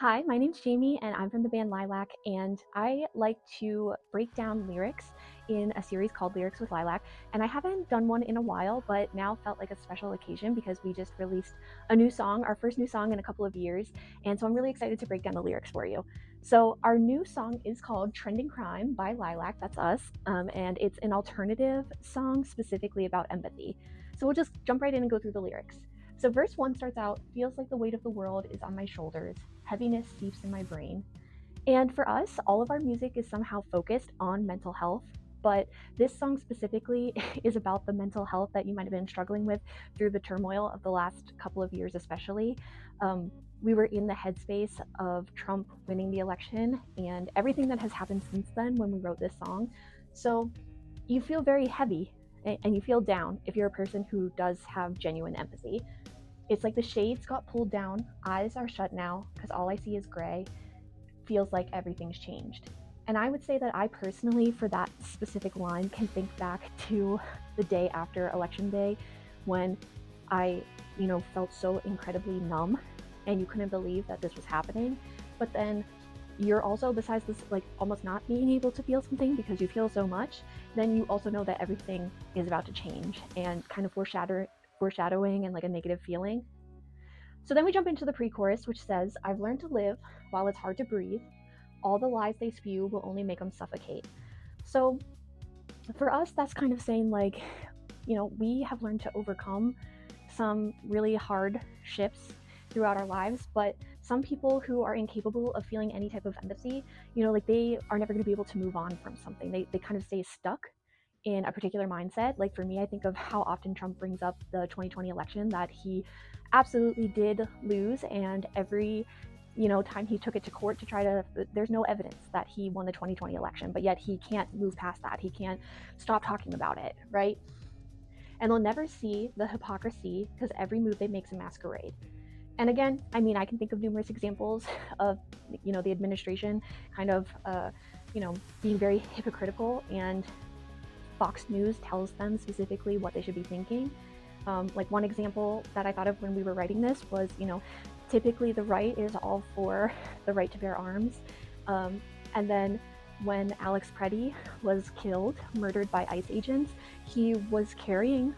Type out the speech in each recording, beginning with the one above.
Hi, my name's Jamie, and I'm from the band LAC, and I like to break down lyrics in a series called Lyrics with Lilac. And I haven't done one in a while, but now felt like a special occasion because we just released a new song, our first new song in a couple of years. And so I'm really excited to break down the lyrics for you. So, our new song is called Trending Crime by Lilac, that's us, and it's an alternative song specifically about empathy. So, we'll just jump right in and go through the lyrics. So, verse one starts out, feels like the weight of the world is on my shoulders. Heaviness seeps in my brain. And for us, all of our music is somehow focused on mental health. But this song specifically is about the mental health that you might have been struggling with through the turmoil of the last couple of years, especially. We were in the headspace of Trump winning the election and everything that has happened since then when we wrote this song. So you feel very heavy and you feel down if you're a person who does have genuine empathy. It's like the shades got pulled down, eyes are shut now because all I see is gray, feels like everything's changed. And I would say that I personally, for that specific line, can think back to the day after Election Day when I, felt so incredibly numb and you couldn't believe that this was happening. But then you're also, besides this, like almost not being able to feel something because you feel so much, then you also know that everything is about to change and kind of foreshadowing and like a negative feeling. So then we jump into the pre chorus, which says, I've learned to live while it's hard to breathe. All the lies they spew will only make them suffocate. So for us, that's kind of saying, like, we have learned to overcome some really hard shifts throughout our lives, but some people who are incapable of feeling any type of empathy, like they are never going to be able to move on from something. They kind of stay stuck in a particular mindset. Like for me, I think of how often Trump brings up the 2020 election that he absolutely did lose, and every time he took it to court to try to, there's no evidence that he won the 2020 election, but yet he can't move past that. He can't stop talking about it, right? And they'll never see the hypocrisy because every move they make's a masquerade. And again, I mean, I can think of numerous examples of, the administration kind of, being very hypocritical, and Fox News tells them specifically what they should be thinking. Like one example that I thought of when we were writing this was, typically the right is all for the right to bear arms. And then when Alex Preddy was killed, murdered by ICE agents, he was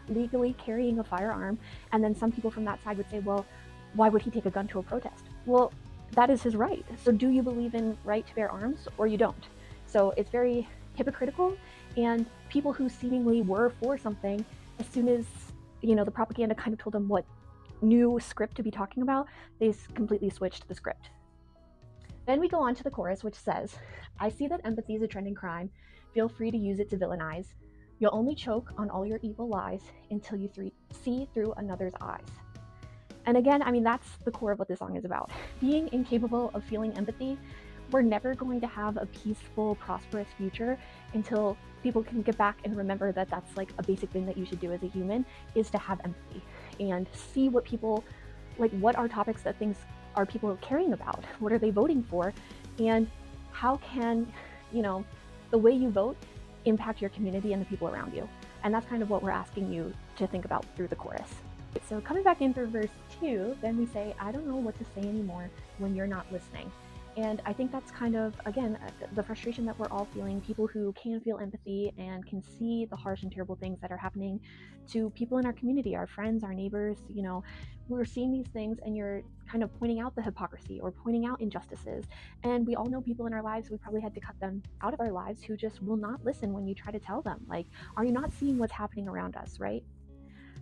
legally carrying a firearm. And then some people from that side would say, well, why would he take a gun to a protest? Well, that is his right. So do you believe in right to bear arms or you don't? So it's very hypocritical, and people who seemingly were for something, as soon as the propaganda kind of told them what new script to be talking about, they completely switched the script. Then we go on to the chorus, which says, I see that empathy is a trending crime. Feel free to use it to villainize. You'll only choke on all your evil lies until you see through another's eyes. And again, I mean, that's the core of what this song is about. Being incapable of feeling empathy, we're never going to have a peaceful, prosperous future until people can get back and remember that that's like a basic thing that you should do as a human, is to have empathy and see what people, like, what are topics that things are people caring about? What are they voting for? And how can, the way you vote impact your community and the people around you? And that's kind of what we're asking you to think about through the chorus. So coming back in for verse 2, then we say, I don't know what to say anymore when you're not listening. And I think that's kind of, again, the frustration that we're all feeling, people who can feel empathy and can see the harsh and terrible things that are happening to people in our community, our friends, our neighbors. We're seeing these things and you're kind of pointing out the hypocrisy or pointing out injustices. And we all know people in our lives, we probably had to cut them out of our lives, who just will not listen when you try to tell them, like, are you not seeing what's happening around us, right?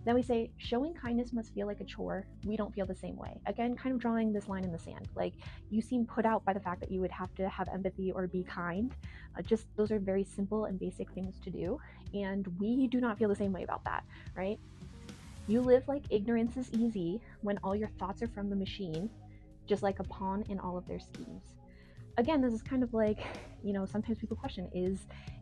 Then we say, showing kindness must feel like a chore. We don't feel the same way. Again, kind of drawing this line in the sand. Like, you seem put out by the fact that you would have to have empathy or be kind. Just those are very simple and basic things to do. And we do not feel the same way about that, right? You live like ignorance is easy when all your thoughts are from the machine, just like a pawn in all of their schemes. Again, this is kind of like, sometimes people question, is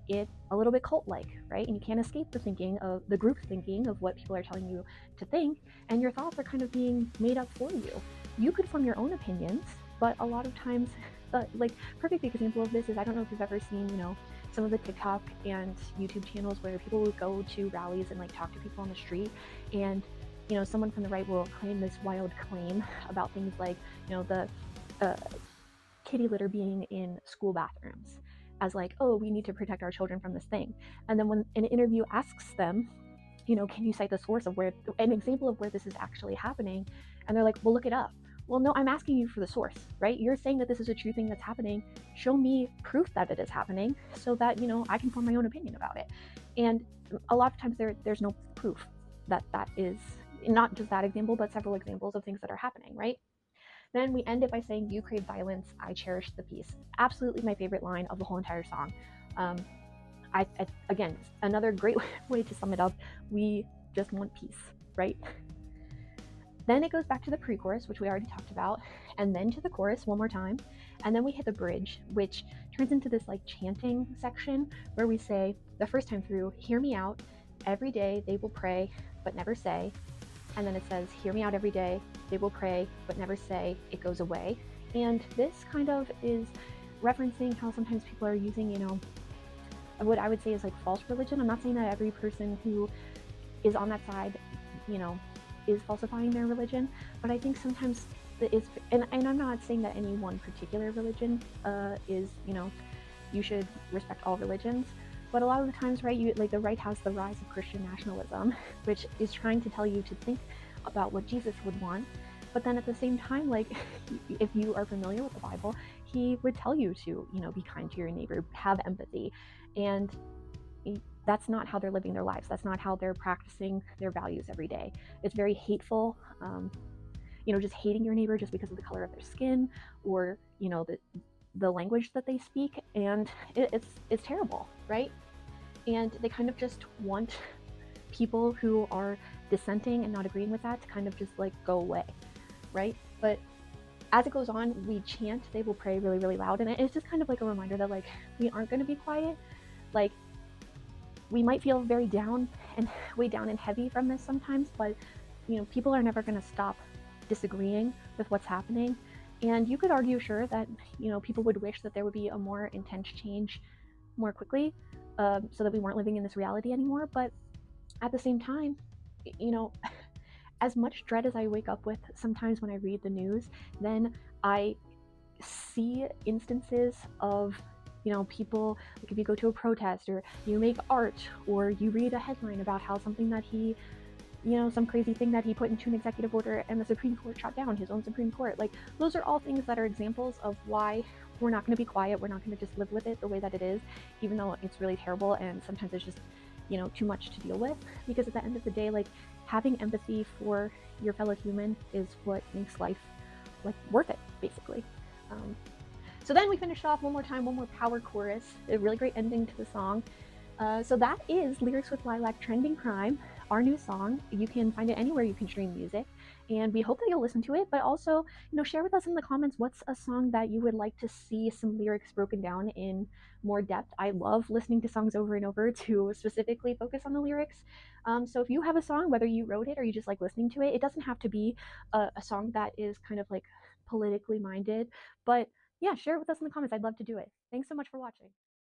it a little bit cult-like, right? And you can't escape the group thinking of what people are telling you to think, and your thoughts are kind of being made up for you. You could form your own opinions, but a lot of times, like, perfect example of this is, I don't know if you've ever seen, some of the TikTok and YouTube channels where people will go to rallies and like talk to people on the street, and someone from the right will claim this wild claim about things like, the kitty litter being in school bathrooms as like, oh, we need to protect our children from this thing. And then when an interview asks them, can you cite the source of where an example of where this is actually happening? And they're like, well, look it up. Well, no, I'm asking you for the source, right? You're saying that this is a true thing that's happening. Show me proof that it is happening so that, I can form my own opinion about it. And a lot of times there's no proof that that is not just that example, but several examples of things that are happening, right? Then we end it by saying, you crave violence, I cherish the peace. Absolutely my favorite line of the whole entire song. Again, another great way to sum it up. We just want peace, right? Then it goes back to the pre-chorus, which we already talked about, and then to the chorus one more time, and then we hit the bridge, which turns into this like chanting section where we say the first time through, hear me out, every day they will pray but never say, and then it says, hear me out every day, they will pray but never say, it goes away. And this kind of is referencing how sometimes people are using, what I would say is like false religion. I'm not saying that every person who is on that side, is falsifying their religion, but I think sometimes it's, and I'm not saying that any one particular religion is, you should respect all religions, but a lot of the times, right, like the right has the rise of Christian nationalism, which is trying to tell you to think about what Jesus would want. But then at the same time, like, if you are familiar with the Bible, he would tell you to, be kind to your neighbor, have empathy. And that's not how they're living their lives. That's not how they're practicing their values every day. It's very hateful, just hating your neighbor just because of the color of their skin or, the language that they speak. And it's terrible, right? And they kind of just want people who are dissenting and not agreeing with that to kind of just like go away, right? But as it goes on, we chant, they will pray really, really loud. And it's just kind of like a reminder that like we aren't going to be quiet. Like, we might feel very down and way down and heavy from this sometimes, but people are never going to stop disagreeing with what's happening. And you could argue, sure, that people would wish that there would be a more intense change more quickly, so that we weren't living in this reality anymore. But at the same time, as much dread as I wake up with sometimes when I read the news, then I see instances of people, like if you go to a protest or you make art or you read a headline about how something that he, some crazy thing that he put into an executive order and the Supreme Court shot down his own Supreme Court. Like, those are all things that are examples of why we're not going to be quiet. We're not going to just live with it the way that it is, even though it's really terrible and sometimes it's just, too much to deal with. Because at the end of the day, like, having empathy for your fellow human is what makes life like worth it, basically. So then we finished off one more time, one more power chorus, a really great ending to the song. So that is Lyrics with Lilac Trending Crime, our new song. You can find it anywhere you can stream music, and we hope that you'll listen to it, but also, share with us in the comments what's a song that you would like to see some lyrics broken down in more depth. I love listening to songs over and over to specifically focus on the lyrics. So if you have a song, whether you wrote it or you just like listening to it, it doesn't have to be a song that is kind of like politically minded, but yeah, share it with us in the comments. I'd love to do it. Thanks so much for watching.